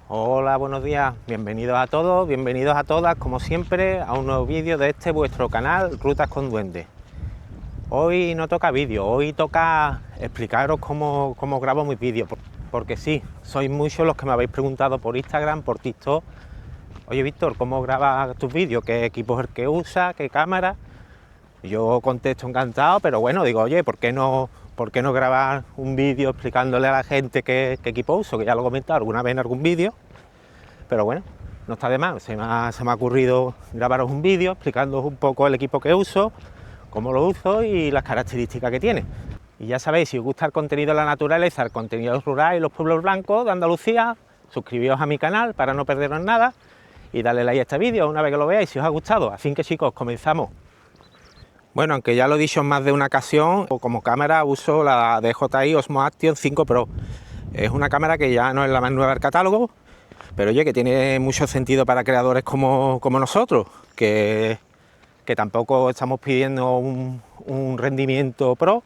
Hola, buenos días, bienvenidos a todos, bienvenidos a todas, como siempre, a un nuevo vídeo de este vuestro canal Rutas con Duendes. Hoy no toca vídeo, hoy toca explicaros cómo grabo mis vídeos, porque sí, sois muchos los que me habéis preguntado por Instagram, por TikTok. Oye, Víctor, ¿cómo grabas tus vídeos? ¿Qué equipo es el que usa? ¿Qué cámara? Yo contesto encantado, pero bueno, digo, oye, ¿por qué no grabar un vídeo explicándole a la gente qué equipo uso? Que ya lo he comentado alguna vez en algún vídeo, pero bueno, no está de más. Se me ha ocurrido grabaros un vídeo explicándoos un poco el equipo que uso, cómo lo uso y las características que tiene. Y ya sabéis, si os gusta el contenido de la naturaleza, el contenido rural y los pueblos blancos de Andalucía, suscribíos a mi canal para no perderos nada y darle like a este vídeo una vez que lo veáis si os ha gustado. Así que chicos, comenzamos. Bueno, aunque ya lo he dicho en más de una ocasión, como cámara uso la DJI Osmo Action 5 Pro. Es una cámara que ya no es la más nueva del catálogo, pero oye, que tiene mucho sentido para creadores como nosotros, que tampoco estamos pidiendo un rendimiento pro,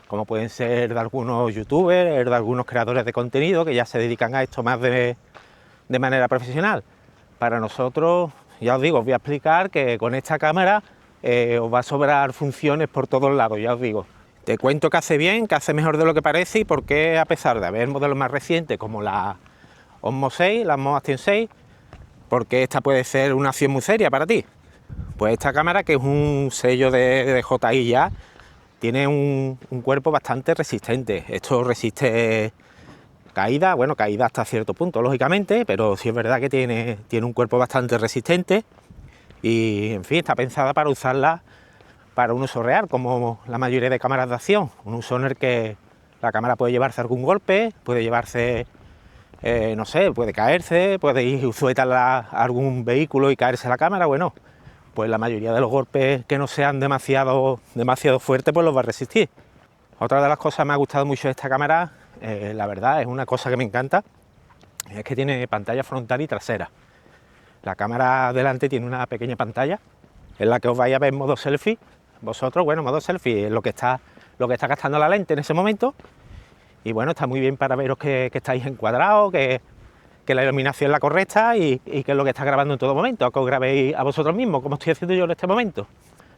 como pueden ser de algunos youtubers, de algunos creadores de contenido que ya se dedican a esto más de manera profesional. Para nosotros, ya os digo, os voy a explicar que con esta cámara os va a sobrar funciones por todos lados, ya os digo. Te cuento que hace bien, que hace mejor de lo que parece y por qué, a pesar de haber modelos más recientes como la Osmo 6, la Osmo Action 6, porque esta puede ser una opción muy seria para ti. Pues esta cámara, que es un sello de DJI ya, tiene un cuerpo bastante resistente. Esto resiste caída, bueno, caída hasta cierto punto, lógicamente, pero sí es verdad que tiene un cuerpo bastante resistente y, en fin, está pensada para usarla para un uso real, como la mayoría de cámaras de acción. Un uso en el que la cámara puede llevarse algún golpe, puede llevarse, no sé, puede caerse, puede ir sujetarla a algún vehículo y caerse la cámara. Bueno, pues la mayoría de los golpes que no sean demasiado fuertes, pues los va a resistir. Otra de las cosas que me ha gustado mucho de esta cámara, la verdad, es una cosa que me encanta, es que tiene pantalla frontal y trasera. La cámara delante tiene una pequeña pantalla en la que os vais a ver en modo selfie. Vosotros, bueno, modo selfie es lo que está gastando la lente en ese momento. Y bueno, está muy bien para veros que estáis encuadrados, que la iluminación es la correcta y que es lo que está grabando en todo momento, que os grabéis a vosotros mismos, como estoy haciendo yo en este momento.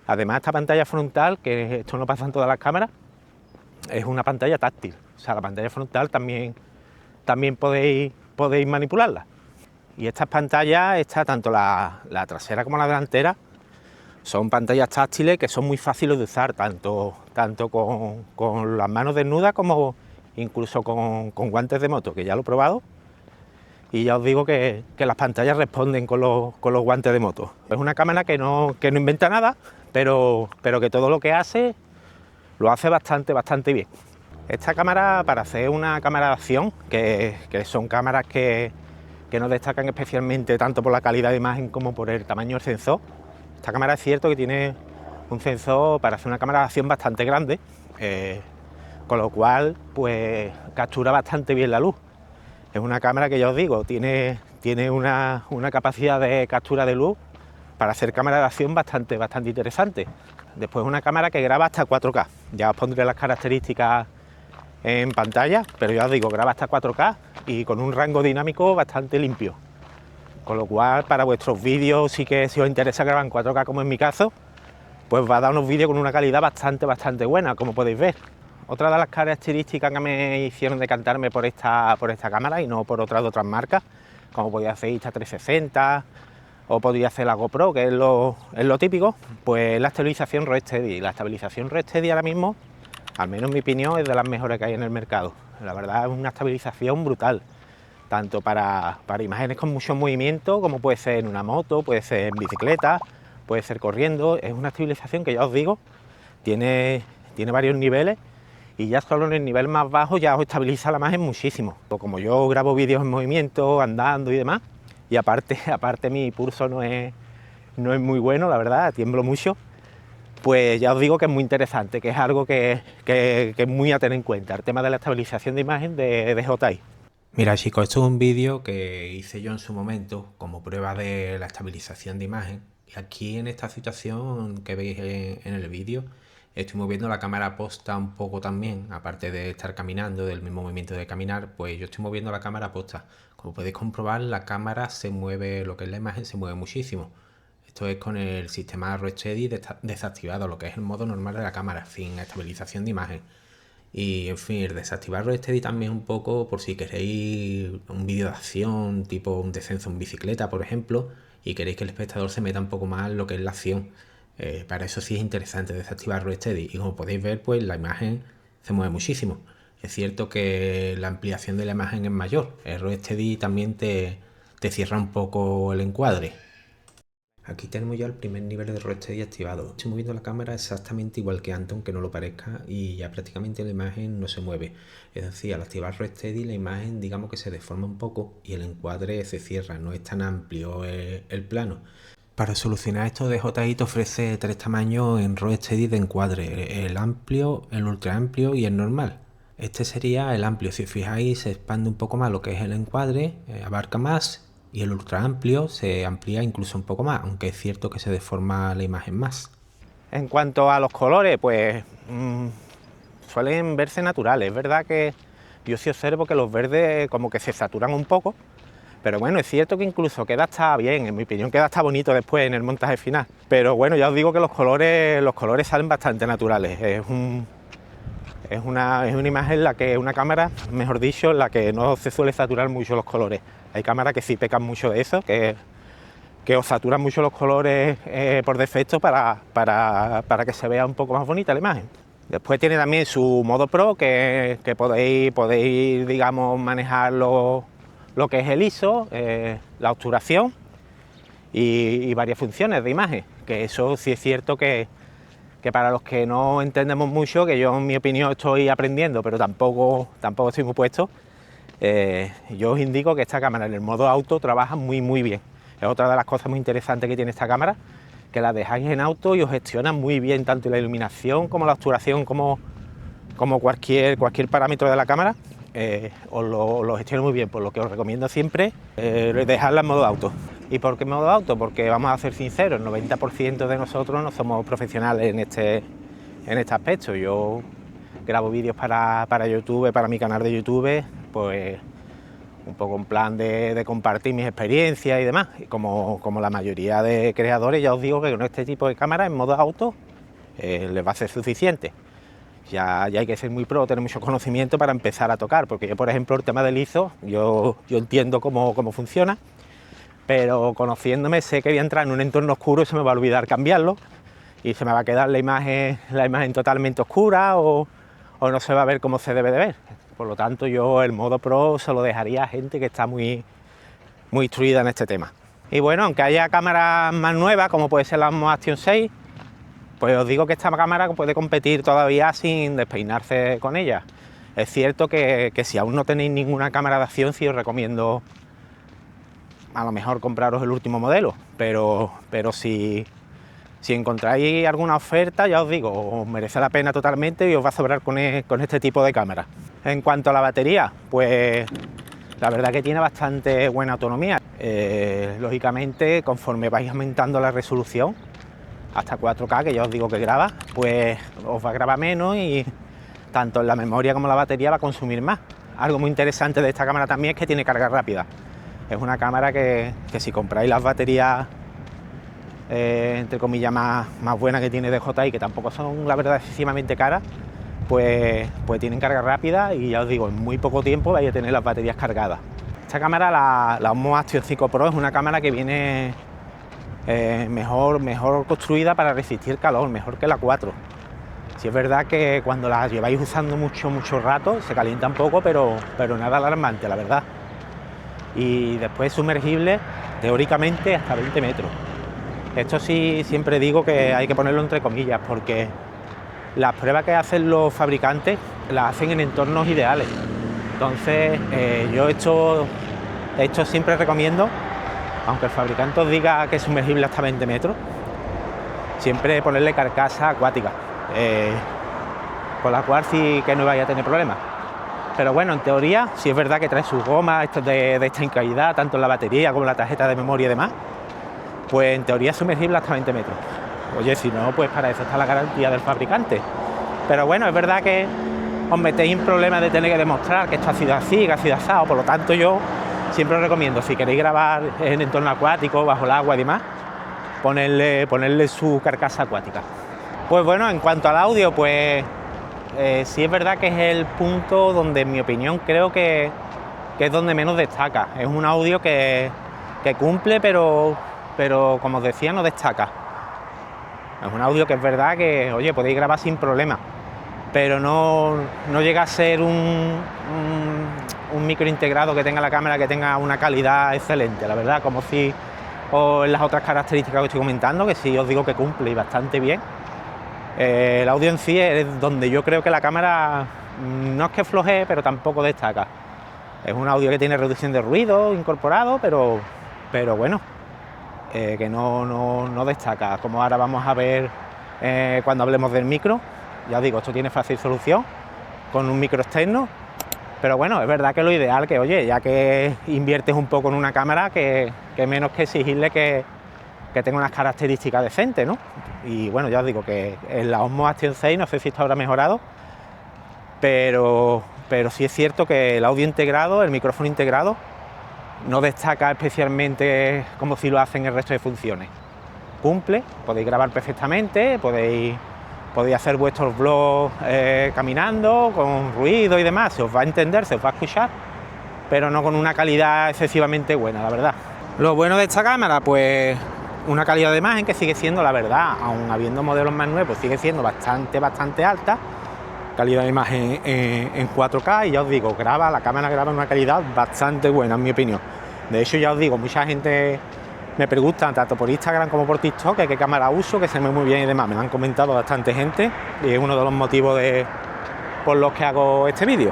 Además, esta pantalla frontal, que esto no pasa en todas las cámaras, es una pantalla táctil. O sea, la pantalla frontal también podéis manipularla. Y estas pantallas, tanto la trasera como la delantera, son pantallas táctiles que son muy fáciles de usar, tanto con las manos desnudas como incluso con guantes de moto, que ya lo he probado. Y ya os digo que las pantallas responden con los guantes de moto. Es una cámara que no inventa nada, pero que todo lo que hace, lo hace bastante bien. Esta cámara, para hacer una cámara de acción, que son cámaras que nos destacan especialmente tanto por la calidad de imagen como por el tamaño del sensor, esta cámara es cierto que tiene un sensor para hacer una cámara de acción bastante grande, con lo cual pues captura bastante bien la luz. Es una cámara que ya os digo, tiene una capacidad de captura de luz para hacer cámara de acción bastante interesante. Después, una cámara que graba hasta 4K. Ya os pondré las características en pantalla, pero ya os digo, graba hasta 4K y con un rango dinámico bastante limpio. Con lo cual, para vuestros vídeos, sí que si os interesa grabar en 4K, como en mi caso, pues va a dar unos vídeos con una calidad bastante buena, como podéis ver. Otra de las características que me hicieron decantarme por esta cámara y no por otras marcas, como podía hacer Insta360 o podría hacer la GoPro, que es lo típico, pues la estabilización Rocksteady. La estabilización Rocksteady ahora mismo, al menos en mi opinión, es de las mejores que hay en el mercado. La verdad, es una estabilización brutal, tanto para imágenes con mucho movimiento, como puede ser en una moto, puede ser en bicicleta, puede ser corriendo. Es una estabilización que, ya os digo, tiene varios niveles, y ya solo en el nivel más bajo ya os estabiliza la imagen muchísimo. Como yo grabo vídeos en movimiento, andando y demás, y aparte mi pulso no es muy bueno, la verdad, tiemblo mucho, pues ya os digo que es muy interesante, que es algo que es muy a tener en cuenta, el tema de la estabilización de imagen de DJI. Mira, chicos, esto es un vídeo que hice yo en su momento como prueba de la estabilización de imagen. Y aquí, en esta situación que veis en el vídeo, Estoy moviendo la cámara posta un poco también, aparte de estar caminando, del mismo movimiento de caminar, pues yo estoy moviendo la cámara posta. Como podéis comprobar, la cámara se mueve, lo que es la imagen se mueve muchísimo. Esto es con el sistema RAW desactivado, lo que es el modo normal de la cámara, sin estabilización de imagen. Y en fin, desactivar RAW también un poco por si queréis un vídeo de acción, tipo un descenso en bicicleta, por ejemplo, y queréis que el espectador se meta un poco más en lo que es la acción. Para eso sí es interesante desactivar RAW. Y como podéis ver, pues la imagen se mueve muchísimo. Es cierto que la ampliación de la imagen es mayor. El RAW también te cierra un poco el encuadre. Aquí tenemos ya el primer nivel de RAW activado. Estoy moviendo la cámara exactamente igual que antes, aunque no lo parezca, y ya prácticamente la imagen no se mueve. Es decir, al activar RAW la imagen, digamos que se deforma un poco y el encuadre se cierra, no es tan amplio el plano. Para solucionar esto, DJI te ofrece 3 tamaños en RAW de encuadre: el amplio, el ultra amplio y el normal. Este sería el amplio. Si os fijáis, se expande un poco más lo que es el encuadre, abarca más, y el ultra amplio se amplía incluso un poco más, aunque es cierto que se deforma la imagen más. En cuanto a los colores, pues suelen verse naturales. Es verdad que yo sí observo que los verdes como que se saturan un poco, pero bueno, es cierto que incluso queda hasta bien, en mi opinión queda hasta bonito después en el montaje final. Pero bueno, ya os digo que los colores salen bastante naturales. Es una imagen en la que, una cámara, mejor dicho, en la que no se suele saturar mucho los colores. Hay cámaras que sí pecan mucho de eso, que os saturan mucho los colores por defecto para que se vea un poco más bonita la imagen. Después tiene también su modo Pro, que podéis, digamos, manejar lo que es el ISO, la obturación y varias funciones de imagen, que eso sí es cierto que para los que no entendemos mucho, que yo en mi opinión estoy aprendiendo, pero tampoco estoy muy puesto, yo os indico que esta cámara en el modo auto trabaja muy bien. Es otra de las cosas muy interesantes que tiene esta cámara, que la dejáis en auto y os gestiona muy bien tanto la iluminación como la obturación, como cualquier parámetro de la cámara. Os lo gestiona muy bien, por lo que os recomiendo siempre dejarla en modo auto. ¿Y por qué modo auto? Porque vamos a ser sinceros, el 90% de nosotros no somos profesionales en este aspecto. Yo grabo vídeos para YouTube, para mi canal de YouTube, pues un poco en plan de compartir mis experiencias y demás. Y como la mayoría de creadores, ya os digo que con este tipo de cámara en modo auto les va a ser suficiente. Ya hay que ser muy pro, tener mucho conocimiento para empezar a tocar, porque yo, por ejemplo, el tema del ISO, yo entiendo cómo funciona, pero conociéndome sé que voy a entrar en un entorno oscuro y se me va a olvidar cambiarlo y se me va a quedar la imagen totalmente oscura o no se va a ver como se debe de ver. Por lo tanto, yo el modo Pro se lo dejaría a gente que está muy instruida en este tema. Y bueno, aunque haya cámaras más nuevas, como puede ser la Osmo Action 6, pues os digo que esta cámara puede competir todavía sin despeinarse con ella. Es cierto que si aún no tenéis ninguna cámara de acción, sí os recomiendo a lo mejor compraros el último modelo, pero si encontráis alguna oferta, ya os digo, os merece la pena totalmente y os va a sobrar con este tipo de cámara. En cuanto a la batería, pues la verdad que tiene bastante buena autonomía. Lógicamente, conforme vais aumentando la resolución hasta 4K, que ya os digo que graba, pues os va a grabar menos y tanto la memoria como la batería va a consumir más. Algo muy interesante de esta cámara también es que tiene carga rápida. Es una cámara que si compráis las baterías entre comillas más buenas que tiene DJI, que tampoco son la verdad excesivamente caras, pues tienen carga rápida y ya os digo, en muy poco tiempo vais a tener las baterías cargadas. Esta cámara, la Osmo Action 5 Pro, es una cámara que viene mejor construida para resistir calor, mejor que la 4. Si es verdad que cuando la lleváis usando mucho rato se calienta un poco, pero nada alarmante, la verdad. Y después sumergible, teóricamente hasta 20 metros. Esto sí, siempre digo que hay que ponerlo entre comillas, porque las pruebas que hacen los fabricantes las hacen en entornos ideales. Entonces, yo esto siempre recomiendo, aunque el fabricante os diga que es sumergible hasta 20 metros, siempre ponerle carcasa acuática, con la cual sí que no vaya a tener problemas. Pero bueno, en teoría, sí es verdad que trae sus gomas de esta calidad, tanto en la batería como en la tarjeta de memoria y demás, pues en teoría es sumergible hasta 20 metros. oye, si no, pues para eso está la garantía del fabricante. Pero bueno, es verdad que os metéis en problemas de tener que demostrar que esto ha sido así, que ha sido asado. Por lo tanto, yo siempre os recomiendo, si queréis grabar en entorno acuático, bajo el agua y demás, ponerle su carcasa acuática. Pues bueno, en cuanto al audio, pues sí es verdad que es el punto donde, en mi opinión, creo que es donde menos destaca. Es un audio que cumple, pero como os decía, no destaca. Es un audio que es verdad que, oye, podéis grabar sin problema, pero no llega a ser un micro integrado que tenga la cámara, que tenga una calidad excelente, la verdad, como si o en las otras características que estoy comentando, que sí os digo que cumple y bastante bien. El audio en sí es donde yo creo que la cámara no es que flojee, pero tampoco destaca. Es un audio que tiene reducción de ruido incorporado, pero bueno, que no destaca, como ahora vamos a ver cuando hablemos del micro. Ya os digo, esto tiene fácil solución con un micro externo, pero bueno, es verdad que lo ideal que, oye, ya que inviertes un poco en una cámara, que menos que exigirle que tenga unas características decentes, ¿no? Y bueno, ya os digo que en la Osmo Action 6 no sé si esto habrá mejorado, pero sí es cierto que el audio integrado, el micrófono integrado, no destaca especialmente como si lo hacen el resto de funciones. Cumple, podéis grabar perfectamente, podéis hacer vuestros vlogs caminando, con ruido y demás, se os va a entender, se os va a escuchar, pero no con una calidad excesivamente buena, la verdad. Lo bueno de esta cámara, pues una calidad de imagen que sigue siendo, la verdad, aun habiendo modelos más nuevos, sigue siendo bastante alta, calidad de imagen en 4K, y ya os digo, la cámara graba en una calidad bastante buena, en mi opinión. De hecho, ya os digo, mucha gente me pregunta, tanto por Instagram como por TikTok, qué cámara uso, que se me ve muy bien y demás. Me lo han comentado bastante gente y es uno de los motivos por los que hago este vídeo.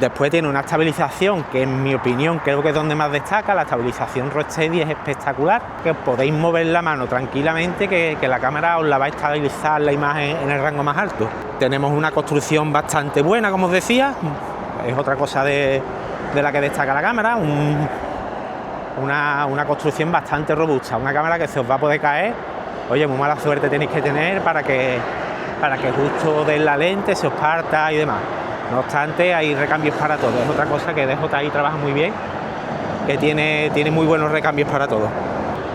Después tiene una estabilización que, en mi opinión, creo que es donde más destaca. La estabilización Rocksteady es espectacular, que podéis mover la mano tranquilamente, que la cámara os la va a estabilizar la imagen en el rango más alto. Tenemos una construcción bastante buena, como os decía, es otra cosa de la que destaca la cámara, una construcción bastante robusta, una cámara que se os va a poder caer. Oye, muy mala suerte tenéis que tener para que justo de la lente se os parta y demás. No obstante, hay recambios para todo, es otra cosa que DJI trabaja muy bien, que tiene muy buenos recambios para todo.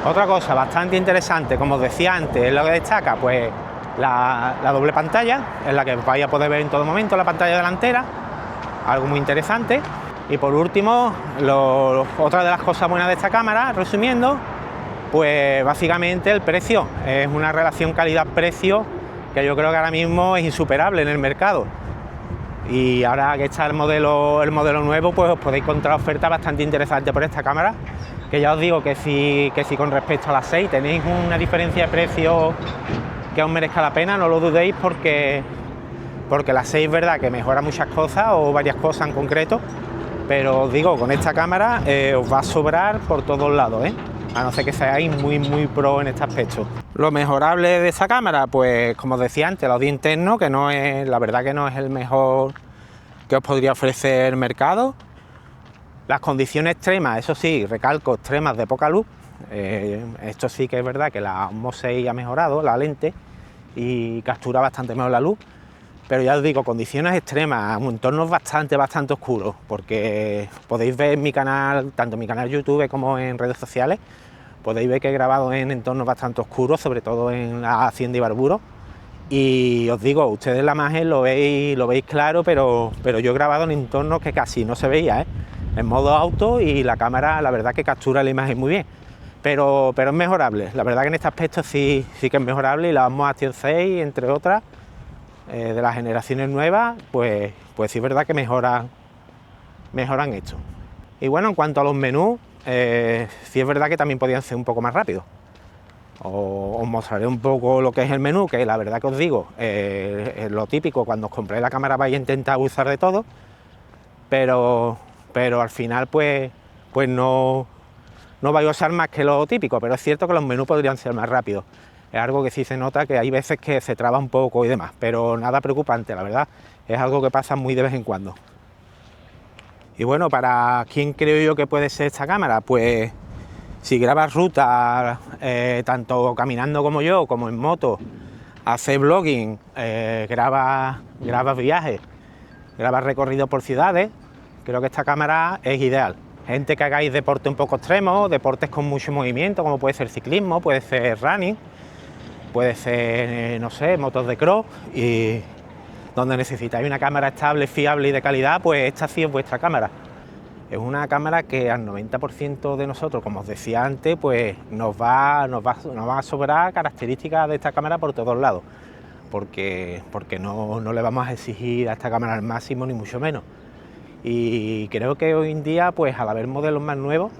Otra cosa bastante interesante, como os decía antes, es lo que destaca, pues la doble pantalla, en la que vais a poder ver en todo momento la pantalla delantera, algo muy interesante. Y por último, otra de las cosas buenas de esta cámara, resumiendo, pues básicamente el precio. Es una relación calidad-precio que yo creo que ahora mismo es insuperable en el mercado. Y ahora que está el modelo nuevo, pues os podéis encontrar ofertas bastante interesantes por esta cámara, que ya os digo que si con respecto a la 6 tenéis una diferencia de precio que os merezca la pena, no lo dudéis, porque la 6 es verdad que mejora muchas cosas, o varias cosas en concreto, pero os digo, con esta cámara os va a sobrar por todos lados, a no ser que seáis muy pro en este aspecto. Lo mejorable de esta cámara, pues como os decía antes, el audio interno, que la verdad que no es el mejor que os podría ofrecer el mercado. Las condiciones extremas, eso sí, recalco, extremas de poca luz. Esto sí que es verdad que la Osmo 6 ha mejorado la lente y captura bastante mejor la luz. Pero ya os digo, condiciones extremas, entornos bastante oscuros, porque podéis ver en mi canal, tanto en mi canal YouTube como en redes sociales, podéis ver que he grabado en entornos bastante oscuros, sobre todo en la Hacienda Ibarburo. Y os digo, ustedes la imagen lo veis claro, pero yo he grabado en entornos que casi no se veía, en modo auto, y la cámara, la verdad que captura la imagen muy bien. Pero es mejorable, la verdad que en este aspecto sí que es mejorable, y la Osmo Action 6, entre otras, de las generaciones nuevas, pues sí es verdad que mejoran esto. Y bueno, en cuanto a los menús, sí es verdad que también podían ser un poco más rápidos. Os mostraré un poco lo que es el menú, que la verdad que os digo, es lo típico, cuando os compréis la cámara vais a intentar usar de todo, pero al final pues no vais a usar más que lo típico, pero es cierto que los menús podrían ser más rápidos. Es algo que sí se nota, que hay veces que se traba un poco y demás, pero nada preocupante, la verdad, es algo que pasa muy de vez en cuando. Y bueno, ¿para quién creo yo que puede ser esta cámara? Pues Si grabas rutas, tanto caminando como yo, como en moto, haces blogging, grabas viajes, grabas recorridos por ciudades, creo que esta cámara es ideal. Gente que hagáis deporte un poco extremo, deportes con mucho movimiento, como puede ser ciclismo, puede ser running, puede ser, no sé, motos de cross, y donde necesitáis una cámara estable, fiable y de calidad, pues esta sí es vuestra cámara. Es una cámara que al 90% de nosotros, como os decía antes, pues nos va a sobrar características de esta cámara por todos lados, porque no le vamos a exigir a esta cámara al máximo, ni mucho menos. Y creo que hoy en día, pues al haber modelos más nuevos,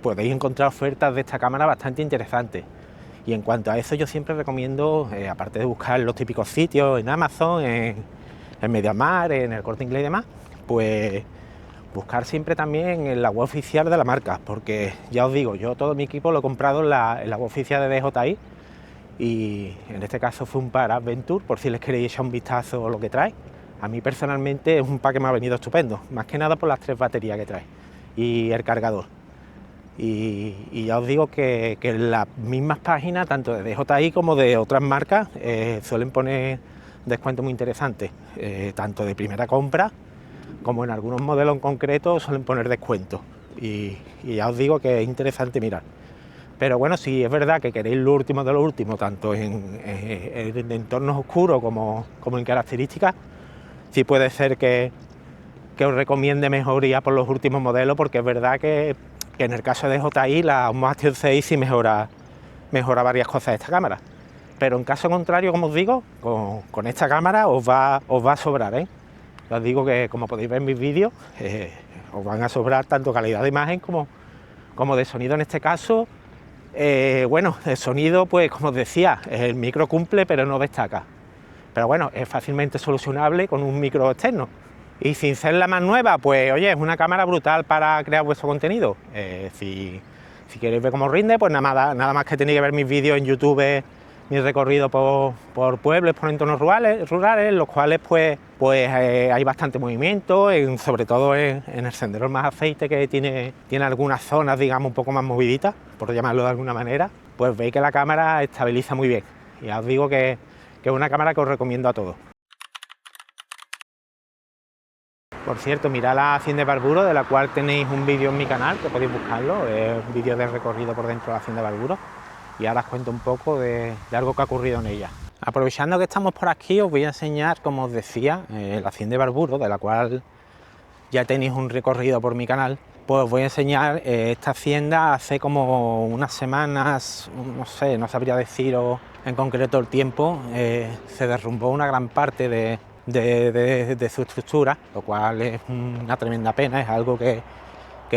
podéis encontrar ofertas de esta cámara bastante interesantes. Y en cuanto a eso, yo siempre recomiendo, aparte de buscar los típicos sitios en Amazon, en MediaMarkt, en el Corte Inglés y demás, pues buscar siempre también en la web oficial de la marca, porque ya os digo, yo todo mi equipo lo he comprado en la web oficial de DJI, y en este caso fue un Par Adventure, por si les queréis echar un vistazo a lo que trae. A mí personalmente es un pack que me ha venido estupendo, más que nada por las 3 baterías que trae y el cargador. Y ya os digo que en las mismas páginas, tanto de DJI como de otras marcas, suelen poner descuentos muy interesantes, tanto de primera compra como en algunos modelos en concreto suelen poner descuentos. Y ya os digo que es interesante mirar. Pero bueno, si es verdad que queréis lo último de lo último, tanto en entornos oscuros como en características, sí puede ser que os recomiende mejoría por los últimos modelos, porque es verdad que en el caso de DJI la Osmo Action 6 sí mejora varias cosas de esta cámara. Pero en caso contrario, como os digo, con esta cámara os va a sobrar, ¿eh? Os digo que, como podéis ver en mis vídeos, os van a sobrar tanto calidad de imagen como de sonido en este caso. Bueno, el sonido, pues como os decía, el micro cumple pero no destaca. Pero bueno, es fácilmente solucionable con un micro externo. Y sin ser la más nueva, pues oye, es una cámara brutal para crear vuestro contenido. Si queréis ver cómo rinde, pues nada más que tenéis que ver mis vídeos en YouTube, mi recorrido por pueblos, por entornos rurales, en los cuales pues hay bastante movimiento, sobre todo en el sendero más aceite, que tiene algunas zonas, digamos, un poco más moviditas, por llamarlo de alguna manera. Pues veis que la cámara estabiliza muy bien. Y ya os digo que es una cámara que os recomiendo a todos. Por cierto, mirad la Hacienda de Barburo, de la cual tenéis un vídeo en mi canal, que podéis buscarlo, es un vídeo de recorrido por dentro de la Hacienda de Barburo, y ahora os cuento un poco de algo que ha ocurrido en ella. Aprovechando que estamos por aquí, os voy a enseñar, como os decía, la Hacienda de Barburo, de la cual ya tenéis un recorrido por mi canal. Pues os voy a enseñar esta hacienda. Hace como unas semanas, no sé, no sabría deciros en concreto el tiempo, se derrumbó una gran parte de su estructura, lo cual es una tremenda pena. Es algo que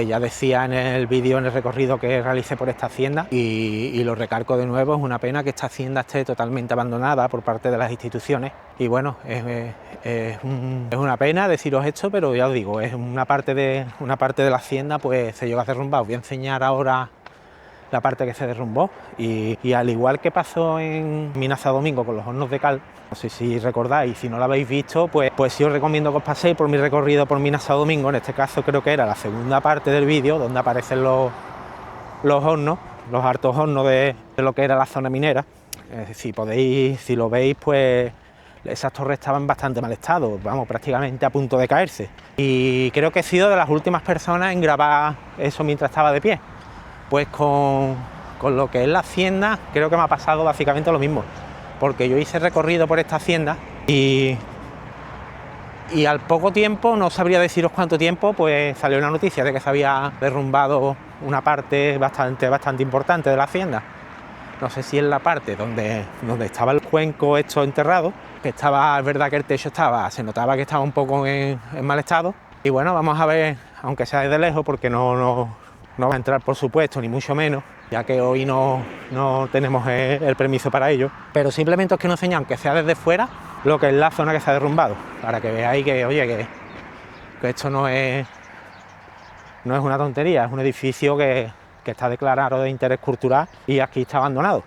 ya decía en el vídeo, en el recorrido que realicé por esta hacienda, y lo recalco de nuevo. Es una pena que esta hacienda esté totalmente abandonada por parte de las instituciones, y bueno, es una pena deciros esto, pero ya os digo, es una parte de la hacienda, pues se llegó a derrumbar. Os voy a enseñar ahora la parte que se derrumbó, y al igual que pasó en Minas Santo Domingo con los hornos de cal, no sé si recordáis, si no lo habéis visto, pues sí os recomiendo que os paséis por mi recorrido por Minas Santo Domingo. En este caso creo que era la segunda parte del vídeo, donde aparecen los hornos, los hartos hornos de lo que era la zona minera. Si lo veis, pues esas torres estaban en bastante mal estado, vamos, prácticamente a punto de caerse. Y creo que he sido de las últimas personas en grabar eso mientras estaba de pie. Pues con lo que es la hacienda, creo que me ha pasado básicamente lo mismo, porque yo hice recorrido por esta hacienda y al poco tiempo, no sabría deciros cuánto tiempo, pues salió una noticia de que se había derrumbado una parte bastante importante de la hacienda. No sé si es la parte donde estaba el cuenco hecho enterrado, que estaba, es verdad que el techo se notaba que estaba un poco en mal estado. Y bueno, vamos a ver, aunque sea desde lejos, porque no va a entrar, por supuesto, ni mucho menos, ya que hoy no tenemos el permiso para ello, pero simplemente os quiero enseñar, aunque sea desde fuera, lo que es la zona que se ha derrumbado, para que veáis que, oye, que esto no es una tontería, es un edificio que está declarado de interés cultural y aquí está abandonado.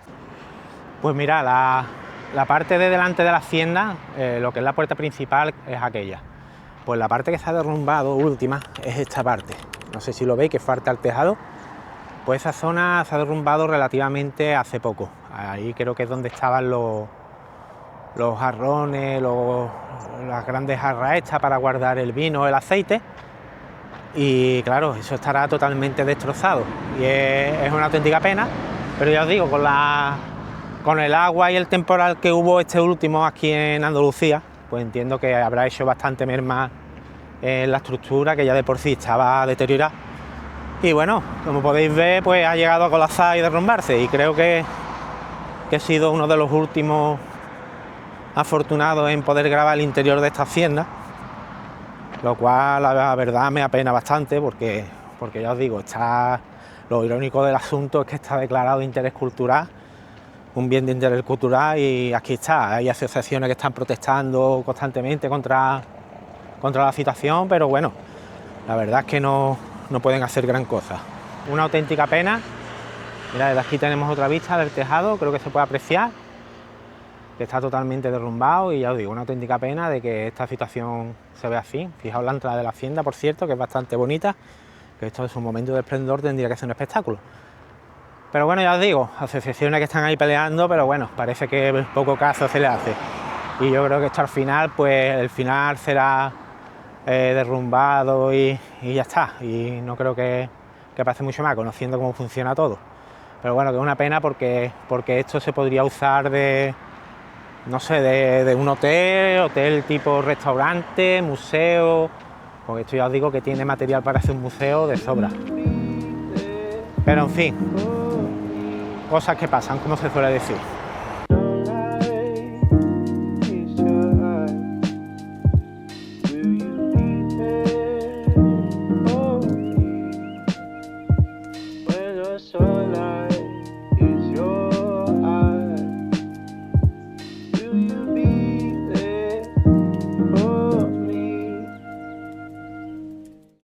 Pues mira, la parte de delante de la hacienda, lo que es la puerta principal, es aquella. Pues la parte que se ha derrumbado última es esta parte. No sé si lo veis, que falta el tejado, Pues esa zona se ha derrumbado relativamente hace poco. Ahí creo que es donde estaban los jarrones, las grandes jarras hechas para guardar el vino, el aceite. Y claro, eso estará totalmente destrozado. Y es una auténtica pena, pero ya os digo, con el agua y el temporal que hubo este último aquí en Andalucía, pues entiendo que habrá hecho bastante merma en la estructura, que ya de por sí estaba deteriorada. Y bueno, como podéis ver, pues ha llegado a colapsar y derrumbarse, y creo que he sido uno de los últimos afortunados en poder grabar el interior de esta hacienda, lo cual la verdad me apena bastante porque ya os digo, lo irónico del asunto es que está declarado de interés cultural, un bien de interés cultural, y aquí está, hay asociaciones que están protestando constantemente contra la situación, pero bueno, la verdad es que no pueden hacer gran cosa. Una auténtica pena. Mirad, desde aquí tenemos otra vista del tejado, creo que se puede apreciar que está totalmente derrumbado, y ya os digo, una auténtica pena de que esta situación se vea así. Fijaos la entrada de la hacienda, por cierto, que es bastante bonita, que esto es un momento de esplendor, tendría que ser un espectáculo. Pero bueno, ya os digo, asociaciones que están ahí peleando, pero bueno, parece que poco caso se le hace. Y yo creo que esto al final, pues el final será derrumbado y ya está. Y no creo que pase mucho más, conociendo cómo funciona todo. Pero bueno, que es una pena porque esto se podría usar de, no sé, de un hotel tipo restaurante, museo, porque esto ya os digo que tiene material para hacer un museo de sobra. Pero en fin, cosas que pasan, como se suele decir.